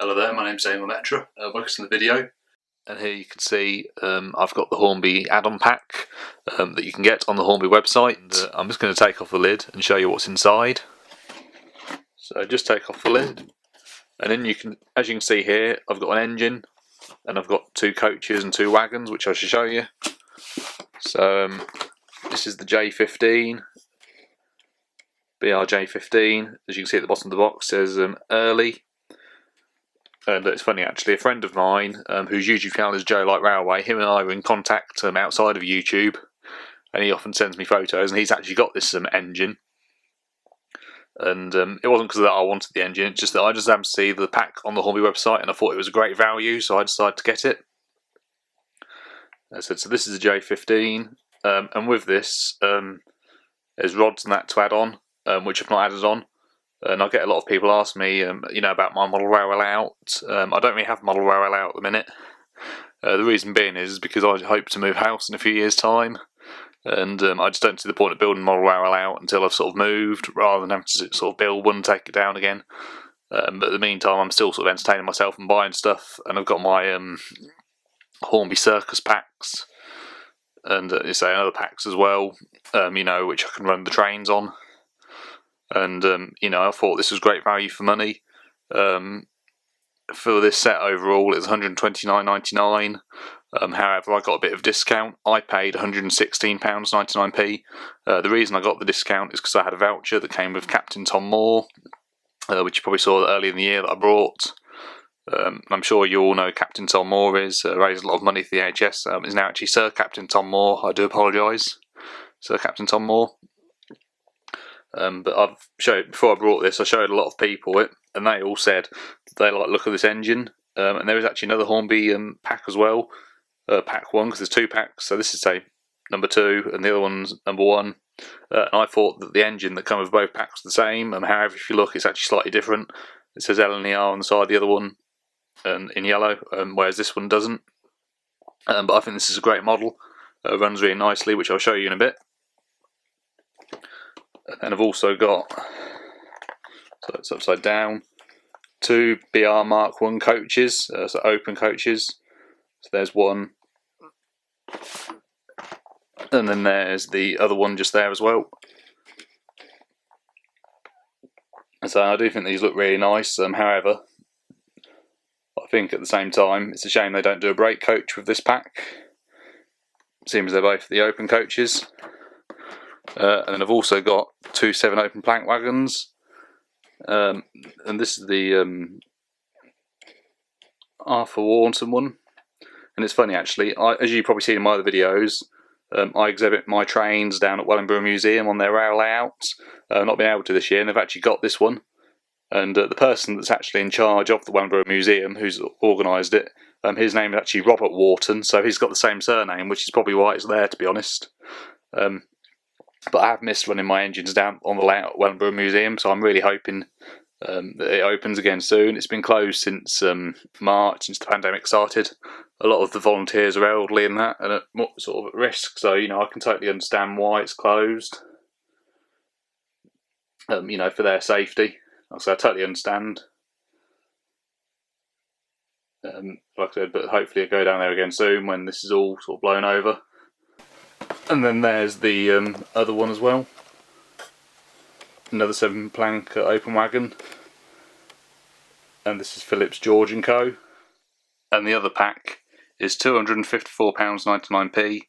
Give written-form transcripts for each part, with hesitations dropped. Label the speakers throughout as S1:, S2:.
S1: Hello there, my name's Damon Metra, welcome to the video. And here you can see I've got the Hornby add-on pack that you can get on the Hornby website. And, I'm just going to take off the lid and show you what's inside. So just take off the lid, and then you can, as you can see here, I've got an engine and I've got 2 coaches and 2 wagons, which I should show you. So this is the J15 BR J15. As you can see at the bottom of the box, it says early. And it's funny actually, a friend of mine whose YouTube channel is Joe Like Railway, him and I were in contact outside of YouTube, and he often sends me photos, and he's actually got this engine. And it wasn't because I wanted the engine, it's just that I just happened to see the pack on the Hornby website and I thought it was a great value, so I decided to get it. I said, so this is a J15, and with this there's rods and that to add on, which I've not added on. And I get a lot of people ask me, about my model railway layout. I don't really have model railway layout at the minute. The reason being is because I hope to move house in a few years' time, and I just don't see the point of building model railway layout until I've sort of moved, rather than having to sort of build one and take it down again. But in the meantime, I'm still sort of entertaining myself and buying stuff, and I've got my Hornby Circus packs, and other packs as well, which I can run the trains on. And I thought this was great value for money. For this set overall, it was £129.99. However, I got a bit of discount. I paid £116.99p. The reason I got the discount is because I had a voucher that came with Captain Tom Moore, which you probably saw earlier in the year that I brought. I'm sure you all know Captain Tom Moore is, raised a lot of money for the NHS. Is now actually Sir Captain Tom Moore. I do apologise, Sir Captain Tom Moore. But I've showed, before I brought this, I showed a lot of people it, and they all said they like the look of this engine. And there is actually another Hornby pack as well, pack 1, because there's 2 packs. So this is say number 2, and the other one's number 1. And I thought that the engine that comes with both packs was the same. However, if you look, it's actually slightly different. It says LNER on the side of the other one, in yellow, whereas this one doesn't. But I think this is a great model. Runs really nicely, which I'll show you in a bit. And I've also got, so it's upside down, 2 BR Mark 1 coaches, so open coaches. So there's one, and then there's the other one just there as well. So I do think these look really nice. However, I think at the same time it's a shame they don't do a brake coach with this pack. Seems they're both the open coaches. And then I've also got 2 7 open plank wagons, and this is the Arthur Wharton one. And it's funny actually, as you've probably seen in my other videos, I exhibit my trains down at Wellingborough Museum on their rail layouts. I've not been able to this year, and they've actually got this one. And the person that's actually in charge of the Wellingborough Museum, who's organised it, his name is actually Robert Wharton, so he's got the same surname, which is probably why it's there, to be honest. But I have missed running my engines down on the layout at Wellingborough Museum, so I'm really hoping that it opens again soon. It's been closed since March, since the pandemic started. A lot of the volunteers are elderly and that, and sort of at risk, so I can totally understand why it's closed. For their safety. So I totally understand. Like I said, but hopefully I'll go down there again soon when this is all sort of blown over. And then there's the other one as well, another 7 plank open wagon, and this is Phillips George & Co. And the other pack is £254.99p.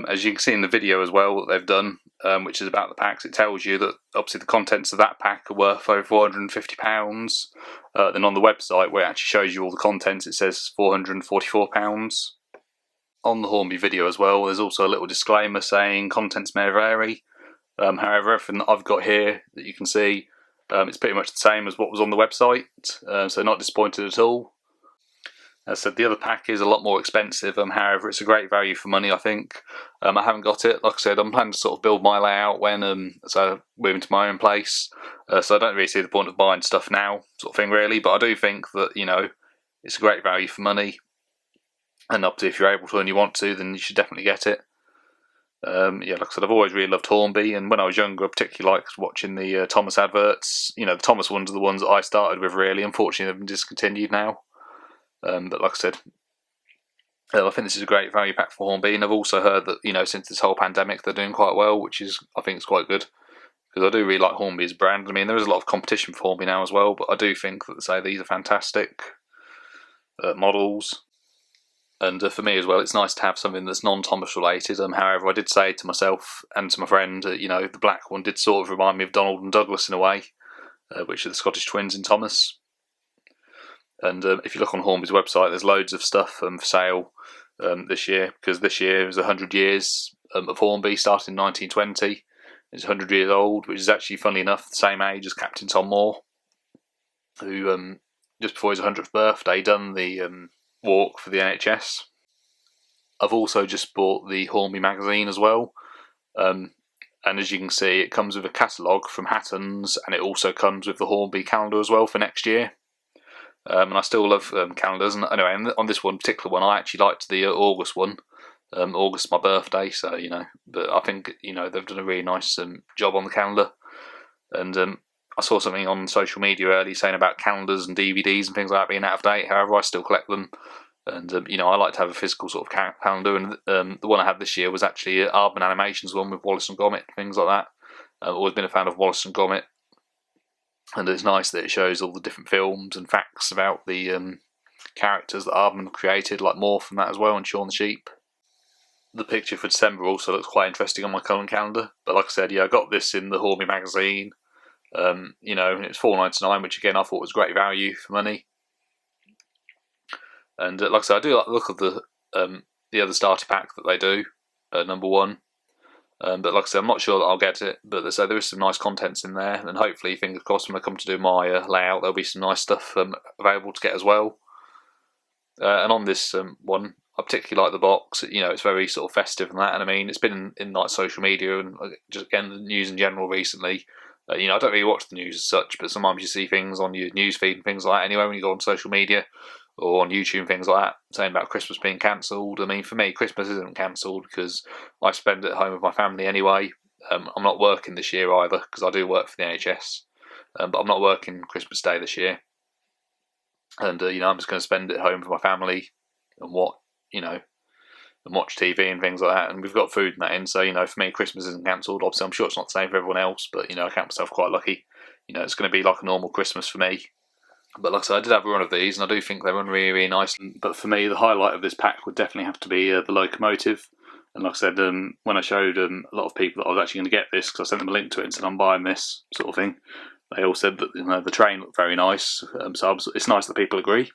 S1: As you can see in the video as well that they've done, which is about the packs, it tells you that obviously the contents of that pack are worth over £450. Then on the website where it actually shows you all the contents, it says £444. On the Hornby video as well, there's also a little disclaimer saying contents may vary. However, everything that I've got here that you can see, it's pretty much the same as what was on the website, so not disappointed at all. As I said, the other pack is a lot more expensive, however it's a great value for money, I think. I haven't got it, like I said, I'm planning to sort of build my layout when so moving to my own place, so I don't really see the point of buying stuff now, sort of thing really, but I do think that, it's a great value for money. And up to, if you're able to and you want to, then you should definitely get it. Yeah, like I said, I've always really loved Hornby, and when I was younger, I particularly liked watching the Thomas adverts. You know, the Thomas ones are the ones that I started with, really. Unfortunately, they've been discontinued now. But like I said, I think this is a great value pack for Hornby, and I've also heard that, you know, since this whole pandemic, they're doing quite well, which is, I think, is quite good, because I do really like Hornby as a brand. I mean, there is a lot of competition for Hornby now as well, but I do think that, say, these are fantastic models. And for me as well, it's nice to have something that's non-Thomas related. However, I did say to myself and to my friend, you know, the black one did sort of remind me of Donald and Douglas in a way, which are the Scottish twins in Thomas. And if you look on Hornby's website, there's loads of stuff for sale this year, because this year is 100 years of Hornby, started in 1920. It's 100 years old, which is actually, funnily enough, the same age as Captain Tom Moore, who just before his 100th birthday done the walk for the NHS. I've also just bought the Hornby magazine as well, and as you can see, it comes with a catalogue from Hatton's, and it also comes with the Hornby calendar as well for next year. And I still love calendars, and anyway, on this one particular one, I actually liked the August one. August is my birthday, so, you know, but I think, you know, they've done a really nice job on the calendar. And I saw something on social media earlier saying about calendars and DVDs and things like that being out of date. However, I still collect them, and you know, I like to have a physical sort of calendar. And the one I had this year was actually Aardman Animations one with Wallace and Gromit, things like that. I've always been a fan of Wallace and Gromit, and it's nice that it shows all the different films and facts about the characters that Aardman created, like Morph and that as well, and Shaun the Sheep. The picture for December also looks quite interesting on my current calendar. But like I said, yeah, I got this in the Hornby magazine. You know, and it's $4.99, which again I thought was great value for money. And like I said, I do like the look of the other starter pack that they do, number one. But like I said, I'm not sure that I'll get it. But so there is some nice contents in there, and hopefully, fingers crossed, when I come to do my layout, there'll be some nice stuff available to get as well. And on this one, I particularly like the box. You know, it's very sort of festive and that. And I mean, it's been in like social media and just again the news in general recently. You know, I don't really watch the news as such, but sometimes you see things on your news feed and things like that anyway when you go on social media or on YouTube and things like that, saying about Christmas being cancelled. I mean, for me, Christmas isn't cancelled because I spend it at home with my family anyway. I'm not working this year either, because I do work for the NHS, but I'm not working Christmas Day this year. And, you know, I'm just going to spend it at home with my family and watch TV and things like that, and we've got food and that in, so, you know, for me, Christmas isn't cancelled. Obviously, I'm sure it's not the same for everyone else, but, you know, I count myself quite lucky. You know, it's going to be like a normal Christmas for me. But like I said, I did have a run of these, and I do think they run really, really nice. But for me, the highlight of this pack would definitely have to be the locomotive. And like I said, when I showed a lot of people that I was actually going to get this, because I sent them a link to it and said I'm buying this sort of thing, they all said that, you know, the train looked very nice. So it's nice that people agree.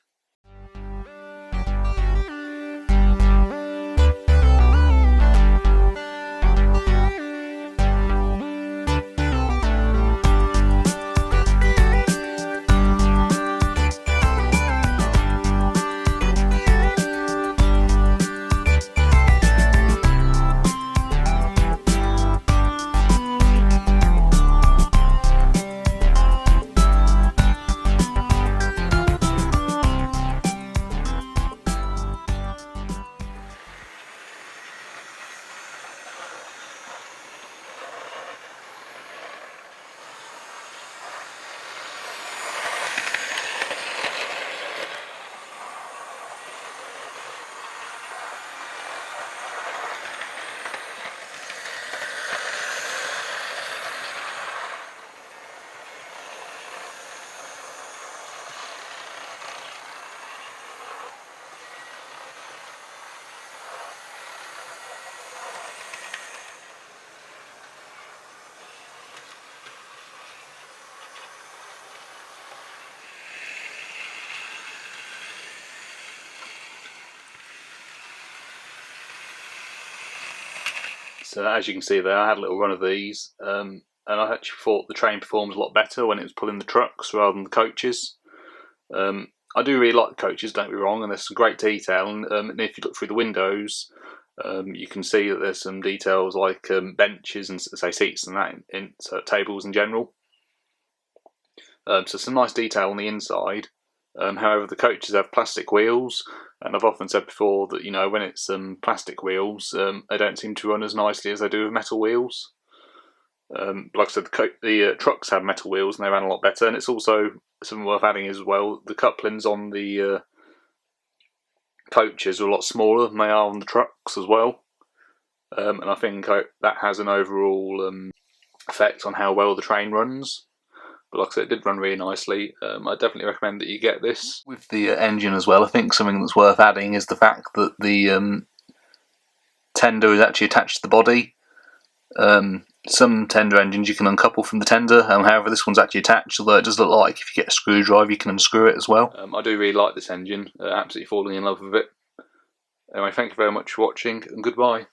S1: So as you can see there, I had a little run of these, and I actually thought the train performs a lot better when it was pulling the trucks rather than the coaches. I do really like the coaches, don't be wrong, and there's some great detail, and if you look through the windows, you can see that there's some details like benches and, say, seats and that, in tables in general. So some nice detail on the inside. However, the coaches have plastic wheels, And I've often said before that, you know, when it's plastic wheels, they don't seem to run as nicely as they do with metal wheels. Like I said, the trucks have metal wheels and they ran a lot better. And it's also something worth adding as well, the couplings on the coaches are a lot smaller than they are on the trucks as well. And I think that has an overall effect on how well the train runs. But like I said, it did run really nicely. I definitely recommend that you get this. With the engine as well, I think something that's worth adding is the fact that the tender is actually attached to the body. Some tender engines you can uncouple from the tender, however this one's actually attached, although it does look like if you get a screwdriver you can unscrew it as well. I do really like this engine, absolutely falling in love with it. Anyway, thank you very much for watching and goodbye.